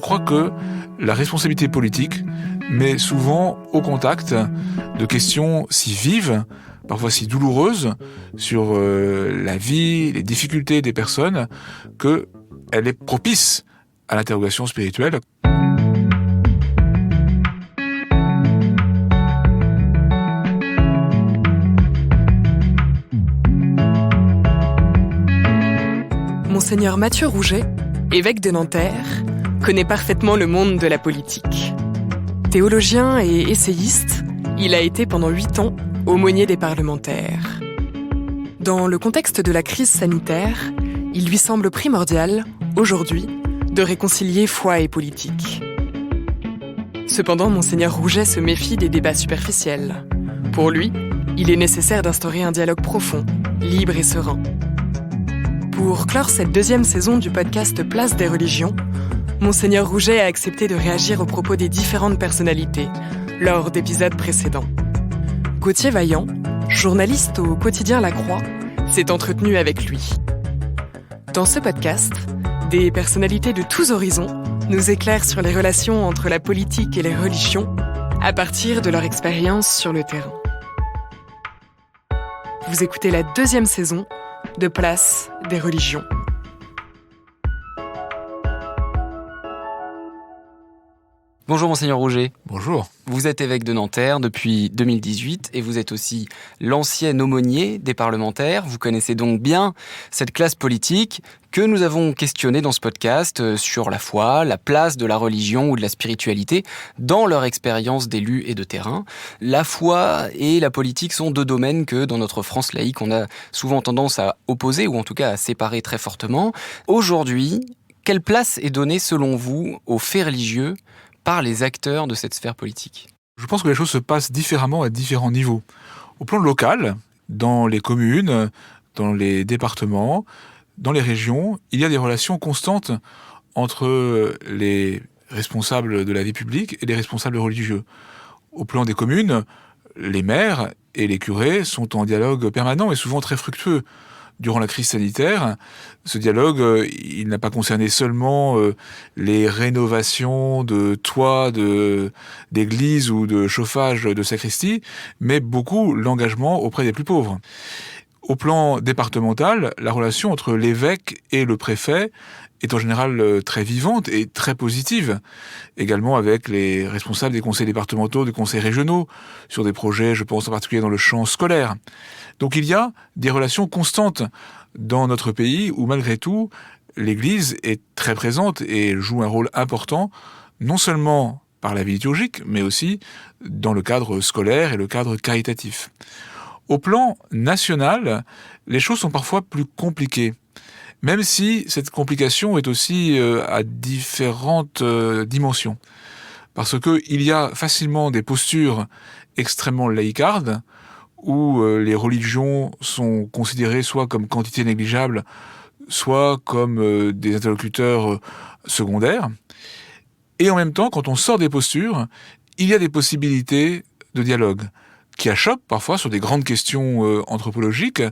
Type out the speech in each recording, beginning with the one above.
crois que la responsabilité politique met souvent au contact de questions si vives, parfois si douloureuses, sur la vie, les difficultés des personnes, qu'elle est propice à l'interrogation spirituelle. Monseigneur Mathieu Rouget, évêque de Nanterre, connaît parfaitement le monde de la politique. Théologien et essayiste, il a été pendant 8 ans aumônier des parlementaires. Dans le contexte de la crise sanitaire, il lui semble primordial, aujourd'hui, de réconcilier foi et politique. Cependant, Monseigneur Rouget se méfie des débats superficiels. Pour lui, il est nécessaire d'instaurer un dialogue profond, libre et serein. Pour clore cette 2e saison du podcast Place des religions, Monseigneur Rouget a accepté de réagir aux propos des différentes personnalités lors d'épisodes précédents. Gauthier Vaillant, journaliste au quotidien La Croix, s'est entretenu avec lui. Dans ce podcast, des personnalités de tous horizons nous éclairent sur les relations entre la politique et les religions à partir de leur expérience sur le terrain. Vous écoutez la 2e saison de Place des religions. Bonjour Monseigneur Rouget. Bonjour. Vous êtes évêque de Nanterre depuis 2018 et vous êtes aussi l'ancien aumônier des parlementaires. Vous connaissez donc bien cette classe politique que nous avons questionnée dans ce podcast sur la foi, la place de la religion ou de la spiritualité dans leur expérience d'élus et de terrain. La foi et la politique sont 2 domaines que dans notre France laïque on a souvent tendance à opposer ou en tout cas à séparer très fortement. Aujourd'hui, quelle place est donnée selon vous aux faits religieux par les acteurs de cette sphère politique? Je pense que les choses se passent différemment à différents niveaux. Au plan local, dans les communes, dans les départements, dans les régions, il y a des relations constantes entre les responsables de la vie publique et les responsables religieux. Au plan des communes, les maires et les curés sont en dialogue permanent et souvent très fructueux. Durant la crise sanitaire, ce dialogue, il n'a pas concerné seulement les rénovations de toits d'églises ou de chauffage de sacristie, mais beaucoup l'engagement auprès des plus pauvres. Au plan départemental, la relation entre l'évêque et le préfet est en général très vivante et très positive, également avec les responsables des conseils départementaux, des conseils régionaux, sur des projets, je pense en particulier dans le champ scolaire. Donc il y a des relations constantes dans notre pays où malgré tout, l'Église est très présente et joue un rôle important, non seulement par la vie liturgique, mais aussi dans le cadre scolaire et le cadre caritatif. Au plan national, les choses sont parfois plus compliquées. Même si cette complication est aussi à différentes dimensions. Parce qu'il y a facilement des postures extrêmement laïcardes, où les religions sont considérées soit comme quantité négligeable, soit comme des interlocuteurs secondaires. Et en même temps, quand on sort des postures, il y a des possibilités de dialogue, qui achoppent parfois sur des grandes questions anthropologiques,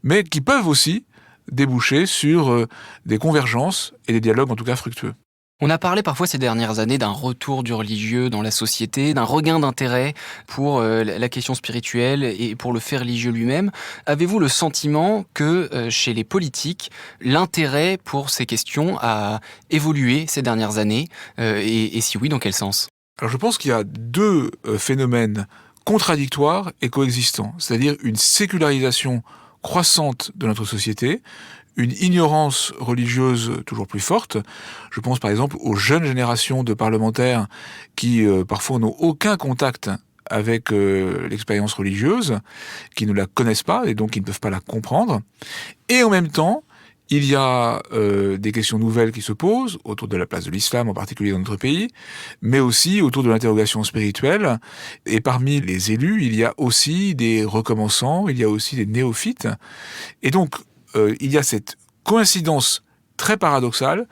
mais qui peuvent aussi déboucher sur des convergences et des dialogues en tout cas fructueux. On a parlé parfois ces dernières années d'un retour du religieux dans la société, d'un regain d'intérêt pour la question spirituelle et pour le fait religieux lui-même. Avez-vous le sentiment que chez les politiques, l'intérêt pour ces questions a évolué ces dernières années et si oui, dans quel sens? Alors je pense qu'il y a 2 phénomènes contradictoires et coexistants, c'est-à-dire une sécularisation croissante de notre société, une ignorance religieuse toujours plus forte. Je pense par exemple aux jeunes générations de parlementaires qui parfois n'ont aucun contact avec l'expérience religieuse, qui ne la connaissent pas et donc qui ne peuvent pas la comprendre. Et en même temps, il y a des questions nouvelles qui se posent autour de la place de l'islam, en particulier dans notre pays, mais aussi autour de l'interrogation spirituelle. Et parmi les élus, il y a aussi des recommençants, il y a aussi des néophytes. Et donc, il y a cette coïncidence très paradoxale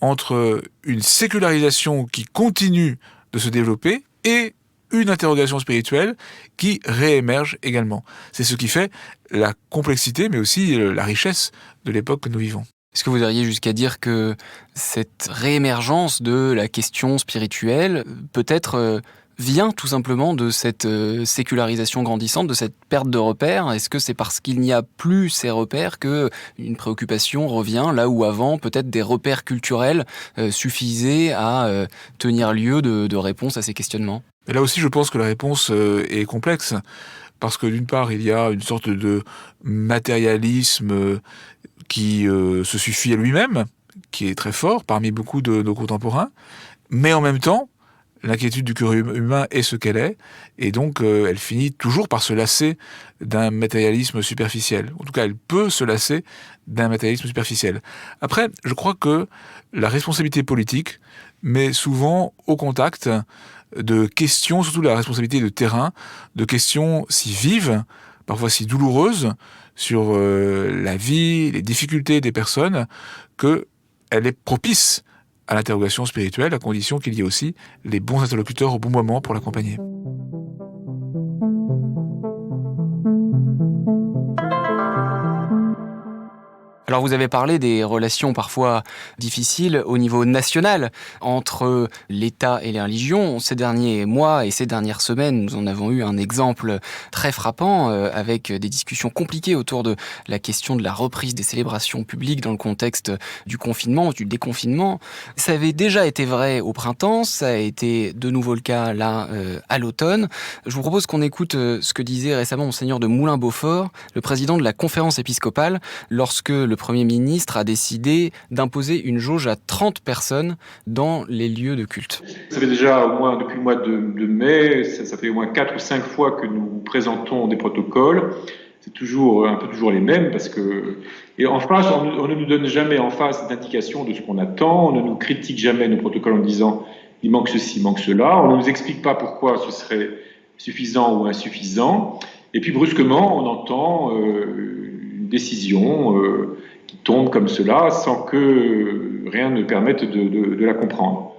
entre une sécularisation qui continue de se développer et une interrogation spirituelle qui réémerge également. C'est ce qui fait la complexité, mais aussi la richesse de l'époque que nous vivons. Est-ce que vous iriez jusqu'à dire que cette réémergence de la question spirituelle peut-être vient tout simplement de cette sécularisation grandissante, de cette perte de repères? Est-ce que c'est parce qu'il n'y a plus ces repères qu'une préoccupation revient là où avant peut-être des repères culturels suffisaient à tenir lieu de réponse à ces questionnements? Et là aussi, je pense que la réponse est complexe, parce que d'une part, il y a une sorte de matérialisme qui se suffit à lui-même, qui est très fort parmi beaucoup de nos contemporains, mais en même temps, l'inquiétude du cœur humain est ce qu'elle est, et donc elle finit toujours par se lasser d'un matérialisme superficiel. En tout cas, elle peut se lasser d'un matérialisme superficiel. Après, je crois que la responsabilité politique met souvent au contact de questions, surtout la responsabilité de terrain, de questions si vives, parfois si douloureuses, sur la vie, les difficultés des personnes, qu'elle est propice à l'interrogation spirituelle, à condition qu'il y ait aussi les bons interlocuteurs au bon moment pour l'accompagner. Alors vous avez parlé des relations parfois difficiles au niveau national entre l'État et les religions. Ces derniers mois et ces dernières semaines, nous en avons eu un exemple très frappant avec des discussions compliquées autour de la question de la reprise des célébrations publiques dans le contexte du confinement, du déconfinement. Ça avait déjà été vrai au printemps, ça a été de nouveau le cas là à l'automne. Je vous propose qu'on écoute ce que disait récemment Monseigneur de Moulins-Beaufort, le président de la conférence épiscopale, lorsque le Premier ministre a décidé d'imposer une jauge à 30 personnes dans les lieux de culte. Ça fait déjà au moins depuis le mois de mai, ça fait au moins 4 ou 5 fois que nous présentons des protocoles. C'est toujours les mêmes parce que... Et en face, on ne nous donne jamais en face d'indication de ce qu'on attend, on ne nous critique jamais nos protocoles en disant il manque ceci, il manque cela, on ne nous explique pas pourquoi ce serait suffisant ou insuffisant. Et puis brusquement, on entend une décision qui tombe comme cela sans que rien ne permette de la comprendre.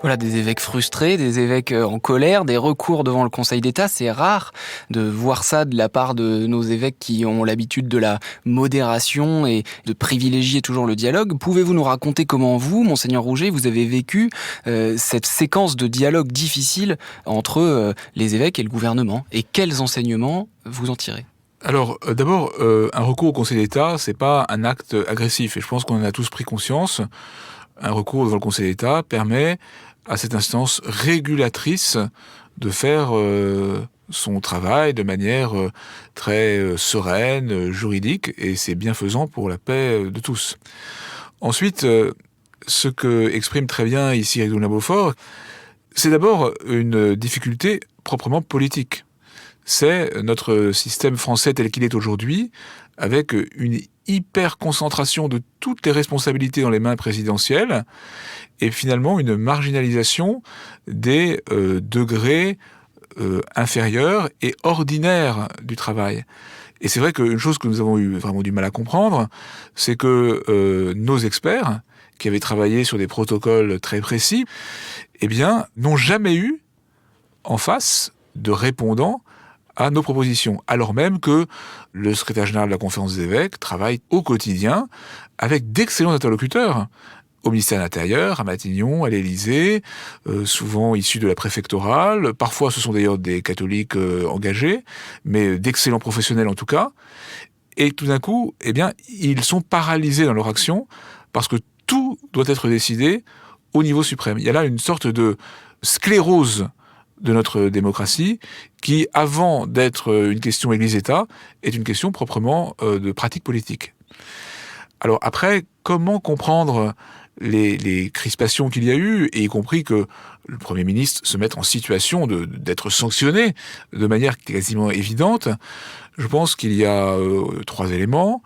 Voilà, des évêques frustrés, des évêques en colère, des recours devant le Conseil d'État. C'est rare de voir ça de la part de nos évêques qui ont l'habitude de la modération et de privilégier toujours le dialogue. Pouvez-vous nous raconter comment vous, Monseigneur Rouget, vous avez vécu cette séquence de dialogue difficile entre les évêques et le gouvernement? Et quels enseignements vous en tirez? Alors, d'abord, un recours au Conseil d'État, c'est pas un acte agressif, et je pense qu'on en a tous pris conscience. Un recours devant le Conseil d'État permet à cette instance régulatrice de faire son travail de manière très sereine, juridique, et c'est bienfaisant pour la paix de tous. Ensuite, ce que exprime très bien ici Éric de Moulins-Beaufort, c'est d'abord une difficulté proprement politique. C'est notre système français tel qu'il est aujourd'hui, avec une hyper-concentration de toutes les responsabilités dans les mains présidentielles, et finalement une marginalisation des degrés inférieurs et ordinaires du travail. Et c'est vrai qu'une chose que nous avons eu vraiment du mal à comprendre, c'est que nos experts, qui avaient travaillé sur des protocoles très précis, eh bien, n'ont jamais eu en face de répondants à nos propositions, alors même que le secrétaire général de la Conférence des évêques travaille au quotidien avec d'excellents interlocuteurs au ministère de l'Intérieur, à Matignon, à l'Élysée, souvent issus de la préfectorale. Parfois, ce sont d'ailleurs des catholiques engagés, mais d'excellents professionnels en tout cas. Et tout d'un coup, eh bien, ils sont paralysés dans leur action parce que tout doit être décidé au niveau suprême. Il y a là une sorte de sclérose de notre démocratie, qui, avant d'être une question Église-État, est une question proprement de pratique politique. Alors après, comment comprendre les crispations qu'il y a eu, et y compris que le Premier ministre se mette en situation d'être sanctionné de manière quasiment évidente? Je pense qu'il y a 3 éléments.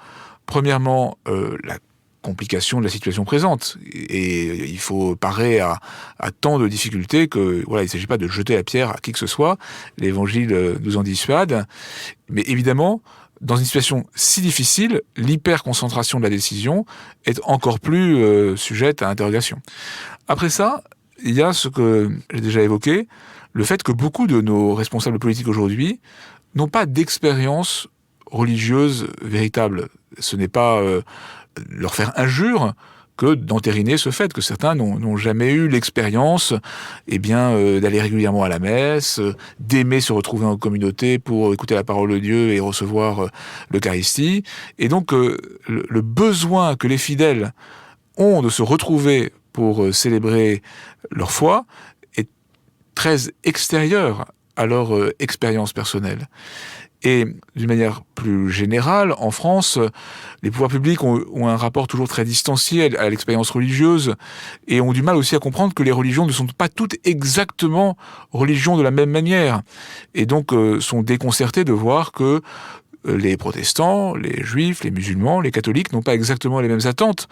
Premièrement, la complication de la situation présente. Et il faut parer à tant de difficultés que, voilà, il ne s'agit pas de jeter la pierre à qui que ce soit. L'Évangile nous en dissuade. Mais évidemment, dans une situation si difficile, l'hyperconcentration de la décision est encore plus sujette à interrogation. Après ça, il y a ce que j'ai déjà évoqué, le fait que beaucoup de nos responsables politiques aujourd'hui n'ont pas d'expérience religieuse véritable. Ce n'est pas leur faire injure que d'entériner ce fait que certains n'ont jamais eu l'expérience d'aller régulièrement à la messe, d'aimer se retrouver en communauté pour écouter la parole de Dieu et recevoir l'Eucharistie. Et donc le besoin que les fidèles ont de se retrouver pour célébrer leur foi est très extérieur à leur expérience personnelle. Et d'une manière plus générale, en France, les pouvoirs publics ont un rapport toujours très distancié à l'expérience religieuse et ont du mal aussi à comprendre que les religions ne sont pas toutes exactement religions de la même manière. Et donc sont déconcertés de voir que les protestants, les juifs, les musulmans, les catholiques n'ont pas exactement les mêmes attentes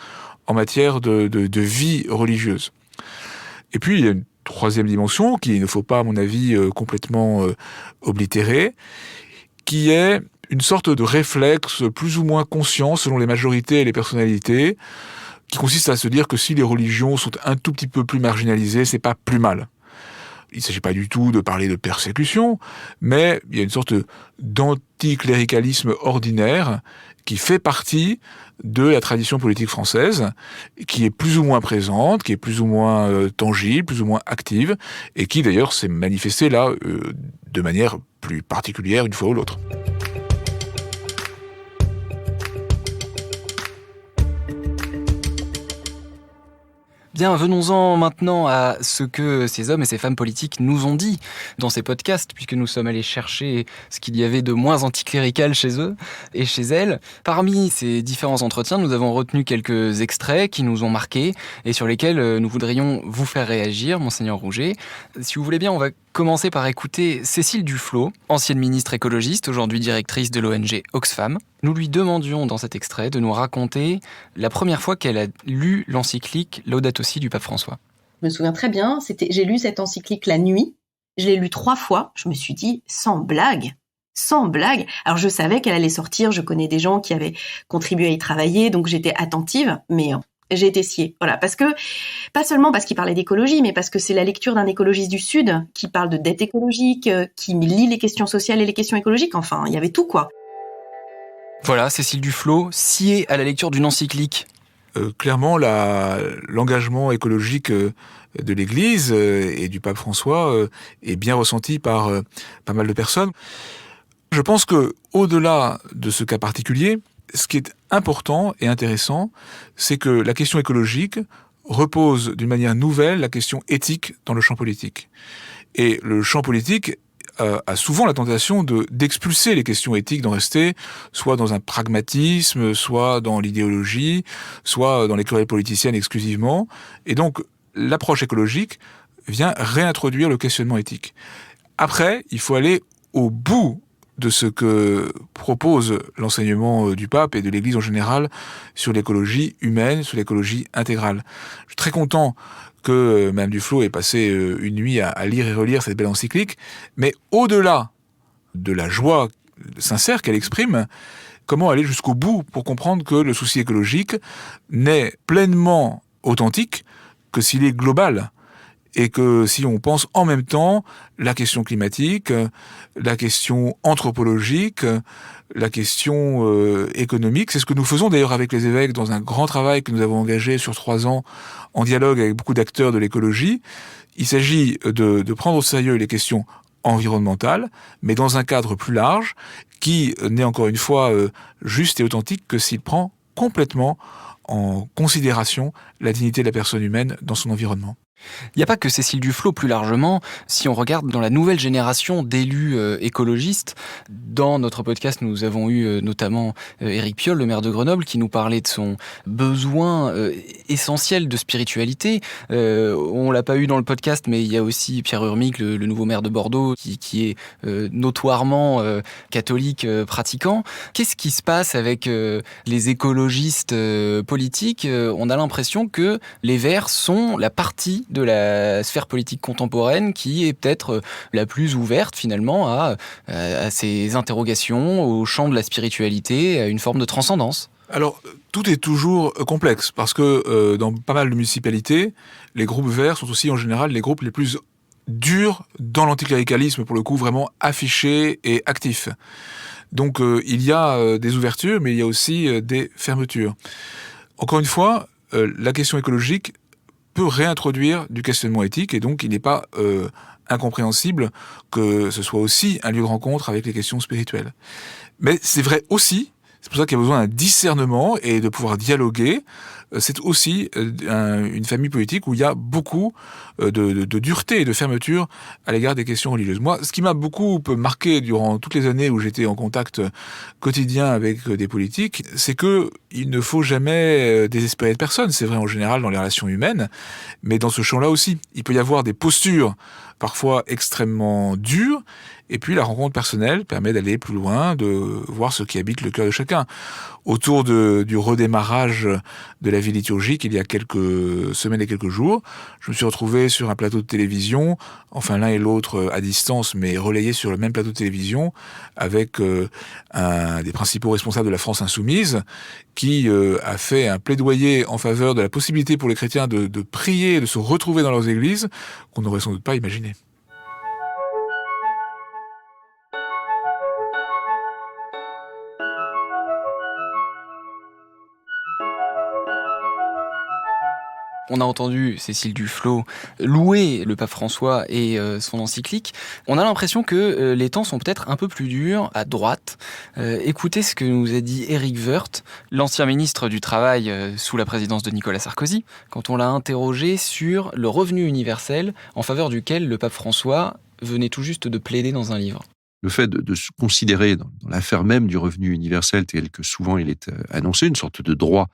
en matière de vie religieuse. Et puis, il y a une troisième dimension qu'il ne faut pas, à mon avis, complètement oblitérer, qui est une sorte de réflexe plus ou moins conscient selon les majorités et les personnalités, qui consiste à se dire que si les religions sont un tout petit peu plus marginalisées, c'est pas plus mal. Il ne s'agit pas du tout de parler de persécution, mais il y a une sorte d'anticléricalisme ordinaire qui fait partie de la tradition politique française, qui est plus ou moins présente, qui est plus ou moins tangible, plus ou moins active, et qui d'ailleurs s'est manifestée là de manière plus particulière une fois ou l'autre. Bien, venons-en maintenant à ce que ces hommes et ces femmes politiques nous ont dit dans ces podcasts, puisque nous sommes allés chercher ce qu'il y avait de moins anticlérical chez eux et chez elles. Parmi ces différents entretiens, nous avons retenu quelques extraits qui nous ont marqués et sur lesquels nous voudrions vous faire réagir, Monseigneur Rouget. Si vous voulez bien, on va commencer par écouter Cécile Duflot, ancienne ministre écologiste, aujourd'hui directrice de l'ONG Oxfam. Nous lui demandions dans cet extrait de nous raconter la première fois qu'elle a lu l'encyclique Laudato Si du pape François. Je me souviens très bien, j'ai lu cette encyclique la nuit, je l'ai lue 3 fois, je me suis dit, sans blague. Alors je savais qu'elle allait sortir, je connais des gens qui avaient contribué à y travailler, donc j'étais attentive, mais j'ai été sciée. Voilà, parce que, pas seulement parce qu'il parlait d'écologie, mais parce que c'est la lecture d'un écologiste du Sud qui parle de dette écologique, qui lit les questions sociales et les questions écologiques, enfin, il y avait tout, quoi. Voilà, Cécile Duflot, sciée à la lecture d'une encyclique. Clairement, l'engagement écologique de l'Église et du pape François est bien ressenti par pas mal de personnes. Je pense que, au-delà de ce cas particulier, ce qui est important et intéressant, c'est que la question écologique repose d'une manière nouvelle la question éthique dans le champ politique. Et le champ politique a souvent la tentation d'expulser les questions éthiques, d'en rester soit dans un pragmatisme, soit dans l'idéologie, soit dans les querelles politiciennes exclusivement. Et donc, l'approche écologique vient réintroduire le questionnement éthique. Après, il faut aller au bout de ce que propose l'enseignement du pape et de l'Église en général sur l'écologie humaine, sur l'écologie intégrale. Je suis très content que Mme Duflot ait passé une nuit à lire et relire cette belle encyclique, mais au-delà de la joie sincère qu'elle exprime, comment aller jusqu'au bout pour comprendre que le souci écologique n'est pleinement authentique que s'il est global, et que si on pense en même temps la question climatique, la question anthropologique, la question économique. C'est ce que nous faisons d'ailleurs avec les évêques dans un grand travail que nous avons engagé sur 3 ans en dialogue avec beaucoup d'acteurs de l'écologie. Il s'agit de prendre au sérieux les questions environnementales, mais dans un cadre plus large qui n'est encore une fois juste et authentique que s'il prend complètement en considération la dignité de la personne humaine dans son environnement. Il n'y a pas que Cécile Duflot, plus largement. Si on regarde dans la nouvelle génération d'élus écologistes, dans notre podcast, nous avons eu notamment Éric Piolle, le maire de Grenoble, qui nous parlait de son besoin essentiel de spiritualité. On l'a pas eu dans le podcast, mais il y a aussi Pierre Urmic, le nouveau maire de Bordeaux, qui est notoirement catholique pratiquant. Qu'est-ce qui se passe avec les écologistes politiques ? On a l'impression que les Verts sont la partie de la sphère politique contemporaine qui est peut-être la plus ouverte finalement à ces interrogations, au champ de la spiritualité, à une forme de transcendance. Alors, tout est toujours complexe, parce que dans pas mal de municipalités, les groupes verts sont aussi en général les groupes les plus durs dans l'anticléricalisme, pour le coup vraiment affichés et actifs. Donc il y a des ouvertures, mais il y a aussi des fermetures. Encore une fois, la question écologique peut réintroduire du questionnement éthique, et donc il n'est pas incompréhensible que ce soit aussi un lieu de rencontre avec les questions spirituelles. Mais c'est vrai aussi, c'est pour ça qu'il y a besoin d'un discernement et de pouvoir dialoguer. C'est aussi une famille politique où il y a beaucoup de dureté et de fermeture à l'égard des questions religieuses. Moi, ce qui m'a beaucoup marqué durant toutes les années où j'étais en contact quotidien avec des politiques, c'est que il ne faut jamais désespérer de personne. C'est vrai en général dans les relations humaines, mais dans ce champ-là aussi. Il peut y avoir des postures parfois extrêmement dures, et puis la rencontre personnelle permet d'aller plus loin, de voir ce qui habite le cœur de chacun. Autour du redémarrage de la vie liturgique, il y a quelques semaines et quelques jours, je me suis retrouvé sur un plateau de télévision, enfin l'un et l'autre à distance, mais relayés sur le même plateau de télévision, avec un des principaux responsables de la France Insoumise, qui a fait un plaidoyer en faveur de la possibilité pour les chrétiens de prier, de se retrouver dans leurs églises, qu'on n'aurait sans doute pas imaginé. On a entendu Cécile Duflot louer le pape François et son encyclique. On a l'impression que les temps sont peut-être un peu plus durs à droite. Écoutez ce que nous a dit Éric Woerth, l'ancien ministre du Travail sous la présidence de Nicolas Sarkozy, quand on l'a interrogé sur le revenu universel en faveur duquel le pape François venait tout juste de plaider dans un livre. Le fait de se considérer dans l'affaire même du revenu universel tel que souvent il est annoncé, une sorte de droit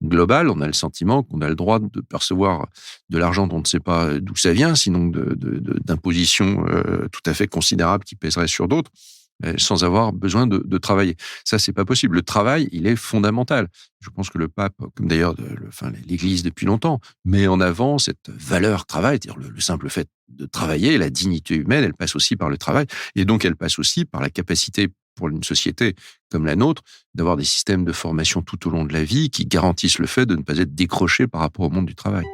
global, on a le sentiment qu'on a le droit de percevoir de l'argent dont on ne sait pas d'où ça vient, sinon d'impositions tout à fait considérables qui pèseraient sur d'autres, sans avoir besoin de travailler. Ça, c'est pas possible. Le travail, il est fondamental. Je pense que le pape, comme d'ailleurs l'Église depuis longtemps, met en avant cette valeur travail, c'est-à-dire le simple fait de travailler, la dignité humaine, elle passe aussi par le travail, et donc elle passe aussi par la capacité pour une société comme la nôtre, d'avoir des systèmes de formation tout au long de la vie qui garantissent le fait de ne pas être décroché par rapport au monde du travail.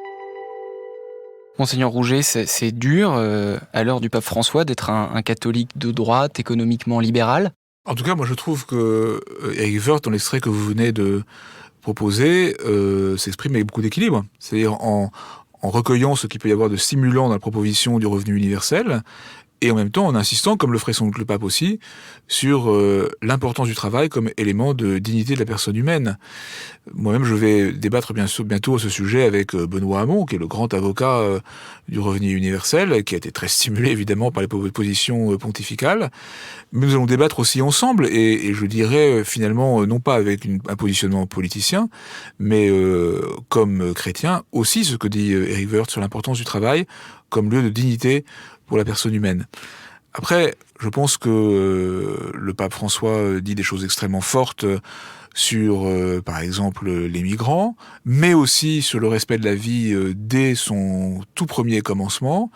Monseigneur Rouget, c'est dur, à l'heure du pape François, d'être un catholique de droite, économiquement libéral. En tout cas, moi je trouve que Éric Woerth, dans l'extrait que vous venez de proposer, s'exprime avec beaucoup d'équilibre. C'est-à-dire en recueillant ce qu'il peut y avoir de stimulant dans la proposition du revenu universel, et en même temps en insistant, comme le ferait sans doute le pape aussi, sur l'importance du travail comme élément de dignité de la personne humaine. Moi-même, je vais débattre bientôt à ce sujet avec Benoît Hamon, qui est le grand avocat du revenu universel, qui a été très stimulé évidemment par les positions pontificales. Mais nous allons débattre aussi ensemble, et je dirais finalement, non pas avec un positionnement politicien, mais comme chrétien, aussi ce que dit Éric Woerth sur l'importance du travail comme lieu de dignité pour la personne humaine. Après, je pense que le pape François dit des choses extrêmement fortes sur, par exemple, les migrants, mais aussi sur le respect de la vie dès son tout premier commencement.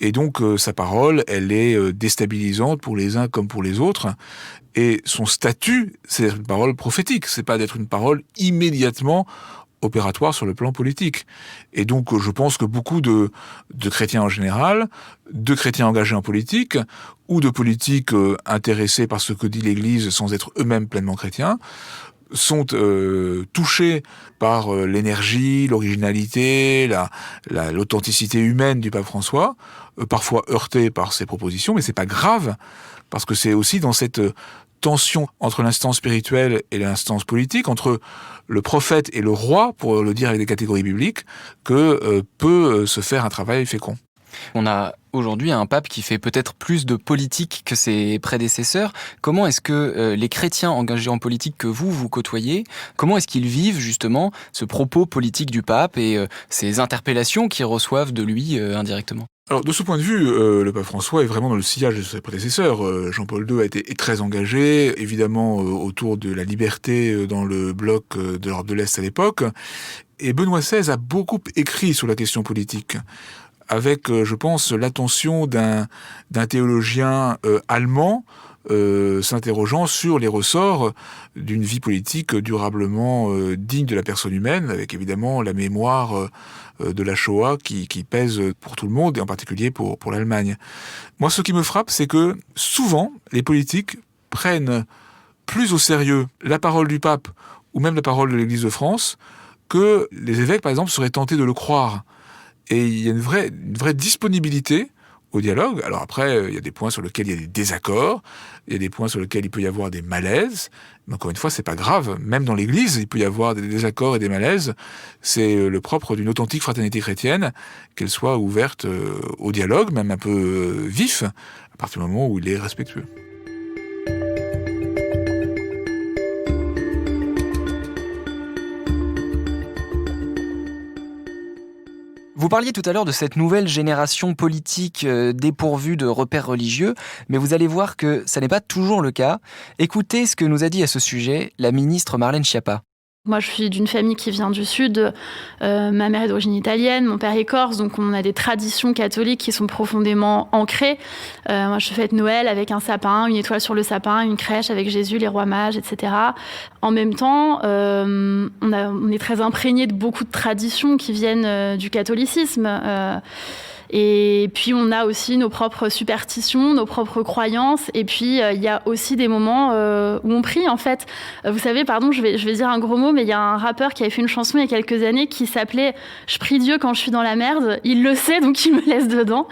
Et donc, sa parole, elle est déstabilisante pour les uns comme pour les autres. Et son statut, c'est d'être une parole prophétique. C'est pas d'être une parole immédiatement opératoire sur le plan politique. Et donc, je pense que beaucoup de chrétiens en général, de chrétiens engagés en politique, ou de politiques intéressés par ce que dit l'Église sans être eux-mêmes pleinement chrétiens, sont touchés par l'énergie, l'originalité, l'authenticité humaine du pape François, parfois heurtés par ses propositions, mais c'est pas grave, parce que c'est aussi dans cette tension entre l'instance spirituelle et l'instance politique, entre le prophète et le roi, pour le dire avec des catégories bibliques, que peut se faire un travail fécond. On a aujourd'hui un pape qui fait peut-être plus de politique que ses prédécesseurs. Comment est-ce que les chrétiens engagés en politique que vous côtoyez, comment est-ce qu'ils vivent justement ce propos politique du pape et ces interpellations qu'ils reçoivent de lui indirectement ? Alors, de ce point de vue, le pape François est vraiment dans le sillage de ses prédécesseurs. Jean-Paul II a été très engagé, évidemment, autour de la liberté dans le bloc de l'Europe de l'Est à l'époque. Et Benoît XVI a beaucoup écrit sur la question politique, avec, je pense, l'attention d'un théologien allemand s'interrogeant sur les ressorts d'une vie politique durablement digne de la personne humaine, avec évidemment la mémoire de la Shoah qui pèse pour tout le monde, et en particulier pour l'Allemagne. Moi, ce qui me frappe, c'est que souvent, les politiques prennent plus au sérieux la parole du pape ou même la parole de l'Église de France que les évêques, par exemple, seraient tentés de le croire. Et il y a une vraie disponibilité au dialogue. Alors après, il y a des points sur lesquels il y a des désaccords, il y a des points sur lesquels il peut y avoir des malaises. Mais encore une fois, c'est pas grave. Même dans l'Église, il peut y avoir des désaccords et des malaises. C'est le propre d'une authentique fraternité chrétienne, qu'elle soit ouverte au dialogue, même un peu vif, à partir du moment où il est respectueux. Vous parliez tout à l'heure de cette nouvelle génération politique dépourvue de repères religieux, mais vous allez voir que ça n'est pas toujours le cas. Écoutez ce que nous a dit à ce sujet la ministre Marlène Schiappa. Moi, je suis d'une famille qui vient du Sud. Ma mère est d'origine italienne, mon père est corse, donc on a des traditions catholiques qui sont profondément ancrées. Moi, je fête Noël avec un sapin, une étoile sur le sapin, une crèche avec Jésus, les rois mages, etc. En même temps, on est très imprégné de beaucoup de traditions qui viennent du catholicisme. Et puis, on a aussi nos propres superstitions, nos propres croyances. Et puis, il y a aussi des moments où on prie, en fait. Vous savez, pardon, je vais dire un gros mot, mais il y a un rappeur qui avait fait une chanson il y a quelques années qui s'appelait « Je prie Dieu quand je suis dans la merde ». Il le sait, donc il me laisse dedans.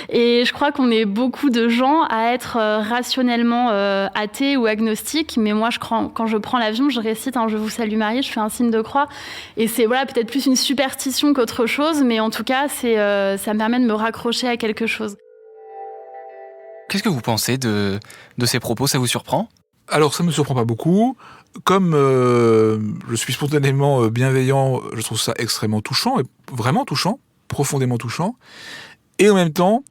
Et je crois qu'on est beaucoup de gens à être rationnellement athées ou agnostiques. Mais moi, quand je prends l'avion, je récite un « Je vous salue Marie », je fais un signe de croix. Et c'est peut-être plus une superstition qu'autre chose. Mais en tout cas, ça me permet de me raccrocher à quelque chose. Qu'est-ce que vous pensez de ces propos ? Ça vous surprend ? Alors, ça ne me surprend pas beaucoup. Comme je suis spontanément bienveillant, je trouve ça extrêmement touchant, et vraiment touchant, profondément touchant. Et en même temps,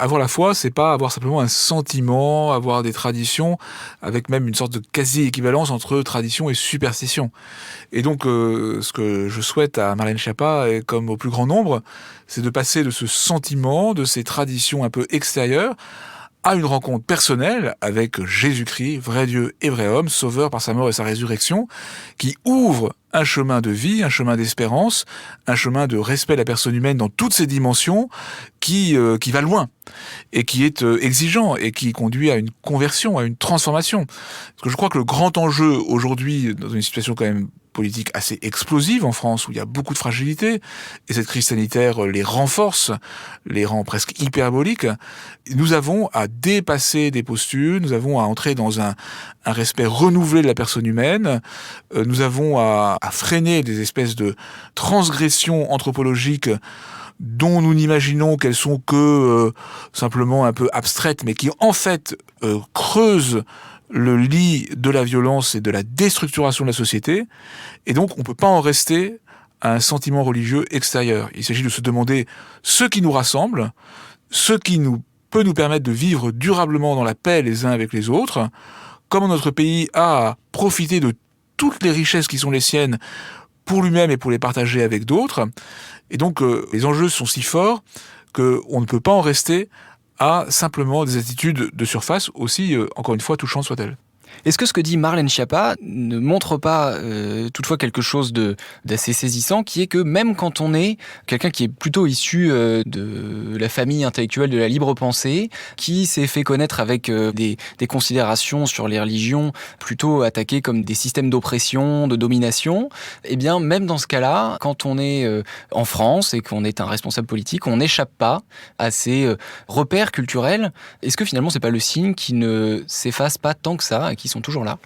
avoir la foi, c'est pas avoir simplement un sentiment, avoir des traditions, avec même une sorte de quasi-équivalence entre tradition et superstition. Et donc, ce que je souhaite à Marlène Schiappa, et comme au plus grand nombre, c'est de passer de ce sentiment, de ces traditions un peu extérieures, à une rencontre personnelle avec Jésus-Christ, vrai Dieu et vrai homme, sauveur par sa mort et sa résurrection, qui ouvre un chemin de vie, un chemin d'espérance, un chemin de respect de la personne humaine dans toutes ses dimensions, qui va loin, et qui est exigeant, et qui conduit à une conversion, à une transformation. Parce que je crois que le grand enjeu aujourd'hui, dans une situation quand même politique assez explosive en France, où il y a beaucoup de fragilité, et cette crise sanitaire les renforce, les rend presque hyperboliques, nous avons à dépasser des postures, nous avons à entrer dans un respect renouvelé de la personne humaine, nous avons à freiner des espèces de transgressions anthropologiques dont nous n'imaginons qu'elles sont que simplement un peu abstraites, mais qui en fait creusent le lit de la violence et de la déstructuration de la société. Et donc, on ne peut pas en rester à un sentiment religieux extérieur. Il s'agit de se demander ce qui nous rassemble, ce qui peut nous permettre de vivre durablement dans la paix les uns avec les autres, comment notre pays a profité de toutes les richesses qui sont les siennes pour lui-même et pour les partager avec d'autres. Et donc, les enjeux sont si forts qu'on ne peut pas en rester à simplement des attitudes de surface, aussi, encore une fois, touchantes soient-elles. Est-ce que ce que dit Marlène Schiappa ne montre pas toutefois quelque chose d'assez saisissant, qui est que même quand on est quelqu'un qui est plutôt issu de la famille intellectuelle de la libre pensée, qui s'est fait connaître avec des considérations sur les religions plutôt attaquées comme des systèmes d'oppression, de domination, eh bien même dans ce cas-là, quand on est en France et qu'on est un responsable politique, on n'échappe pas à ces repères culturels. Est-ce que finalement c'est pas le signe qui ne s'efface pas tant que ça, qui sont toujours là?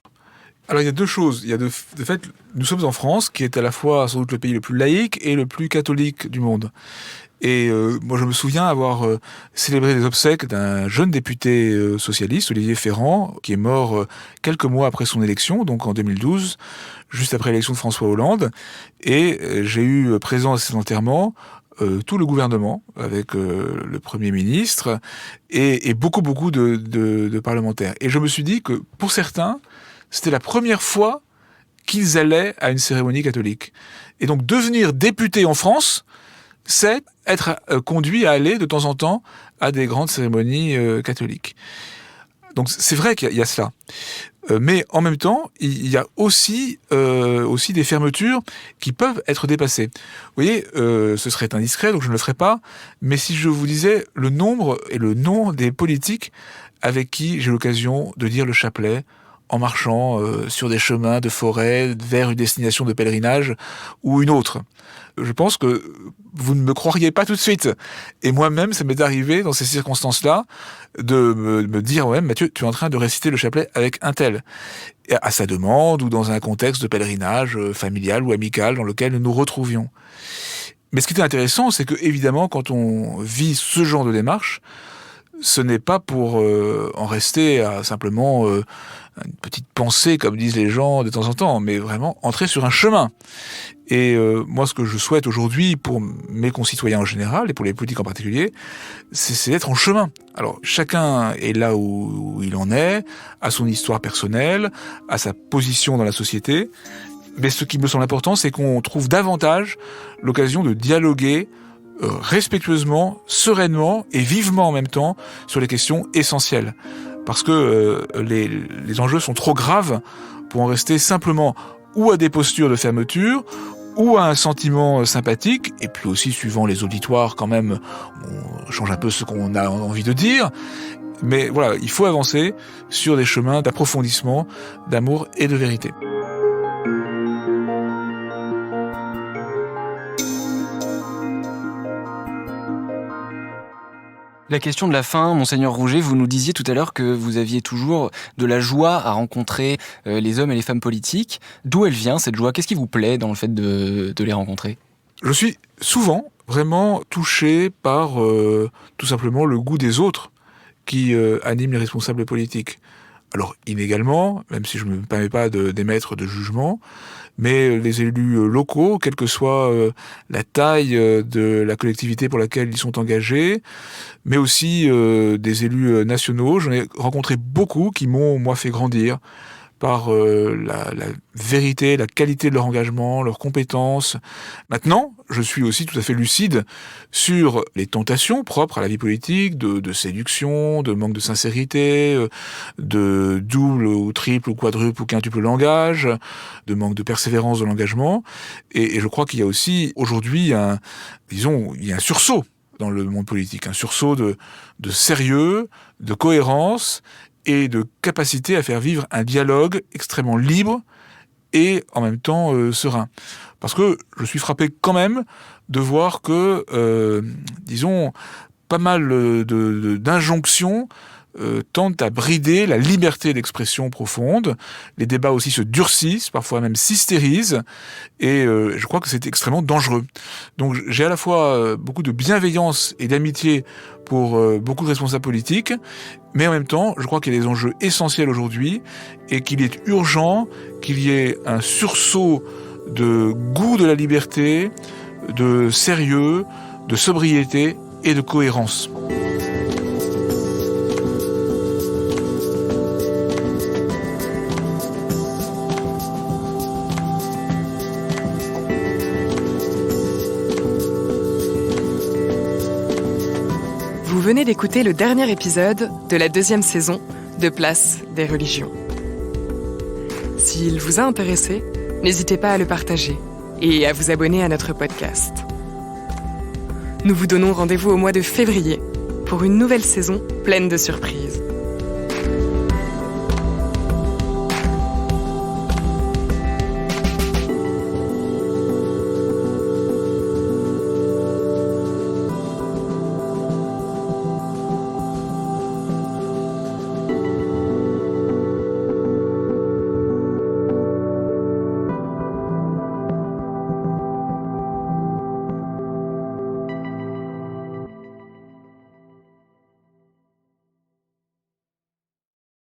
Alors il y a deux choses. Il y a de fait, nous sommes en France, qui est à la fois sans doute le pays le plus laïque et le plus catholique du monde. Et moi je me souviens avoir célébré les obsèques d'un jeune député socialiste, Olivier Ferrand, qui est mort quelques mois après son élection, donc en 2012, juste après l'élection de François Hollande. Et j'ai eu présent à cet enterrement tout le gouvernement, avec le Premier ministre, et beaucoup de parlementaires. Et je me suis dit que, pour certains, c'était la première fois qu'ils allaient à une cérémonie catholique. Et donc, devenir député en France, c'est être conduit à aller de temps en temps à des grandes cérémonies catholiques. Donc, c'est vrai qu'il y a cela. Mais en même temps, il y a aussi des fermetures qui peuvent être dépassées. Vous voyez, ce serait indiscret, donc je ne le ferai pas, mais si je vous disais le nombre et le nom des politiques avec qui j'ai l'occasion de dire le chapelet en marchant sur des chemins de forêt vers une destination de pèlerinage ou une autre. Je pense que vous ne me croiriez pas tout de suite. Et moi-même, ça m'est arrivé dans ces circonstances-là de me dire « Ouais, Mathieu, tu es en train de réciter le chapelet avec un tel ». À sa demande ou dans un contexte de pèlerinage familial ou amical dans lequel nous nous retrouvions. Mais ce qui était intéressant, c'est que évidemment, quand on vit ce genre de démarche, ce n'est pas pour en rester à simplement une petite pensée, comme disent les gens de temps en temps, mais vraiment entrer sur un chemin. Et moi, ce que je souhaite aujourd'hui pour mes concitoyens en général et pour les politiques en particulier, c'est d'être en chemin. Alors, chacun est là où il en est, à son histoire personnelle, à sa position dans la société. Mais ce qui me semble important, c'est qu'on trouve davantage l'occasion de dialoguer respectueusement, sereinement et vivement en même temps sur les questions essentielles. Parce que les enjeux sont trop graves pour en rester simplement ou à des postures de fermeture ou à un sentiment sympathique, et puis aussi suivant les auditoires quand même, on change un peu ce qu'on a envie de dire. Mais voilà, il faut avancer sur des chemins d'approfondissement, d'amour et de vérité. La question de la fin, Monseigneur Rouget, vous nous disiez tout à l'heure que vous aviez toujours de la joie à rencontrer les hommes et les femmes politiques. D'où elle vient, cette joie ? Qu'est-ce qui vous plaît dans le fait de les rencontrer ? Je suis souvent vraiment touché par tout simplement le goût des autres qui anime les responsables politiques. Alors inégalement, même si je ne me permets pas d'émettre de jugement, mais les élus locaux, quelle que soit la taille de la collectivité pour laquelle ils sont engagés, mais aussi des élus nationaux, j'en ai rencontré beaucoup qui m'ont, moi, fait grandir par la vérité, la qualité de leur engagement, leurs compétences. Maintenant, je suis aussi tout à fait lucide sur les tentations propres à la vie politique, de séduction, de manque de sincérité, de double ou triple ou quadruple ou quintuple langage, de manque de persévérance de l'engagement. Et je crois qu'il y a aussi aujourd'hui il y a un sursaut dans le monde politique, un sursaut de sérieux, de cohérence et de capacité à faire vivre un dialogue extrêmement libre et en même temps serein. Parce que je suis frappé quand même de voir que, pas mal d'injonctions tentent à brider la liberté d'expression profonde. Les débats aussi se durcissent, parfois même s'hystérisent, et je crois que c'est extrêmement dangereux. Donc j'ai à la fois beaucoup de bienveillance et d'amitié pour beaucoup de responsables politiques, mais en même temps, je crois qu'il y a des enjeux essentiels aujourd'hui, et qu'il est urgent qu'il y ait un sursaut de goût de la liberté, de sérieux, de sobriété et de cohérence. Vous venez d'écouter le dernier épisode de la 2e saison de Place des religions. S'il vous a intéressé, n'hésitez pas à le partager et à vous abonner à notre podcast. Nous vous donnons rendez-vous au mois de février pour une nouvelle saison pleine de surprises.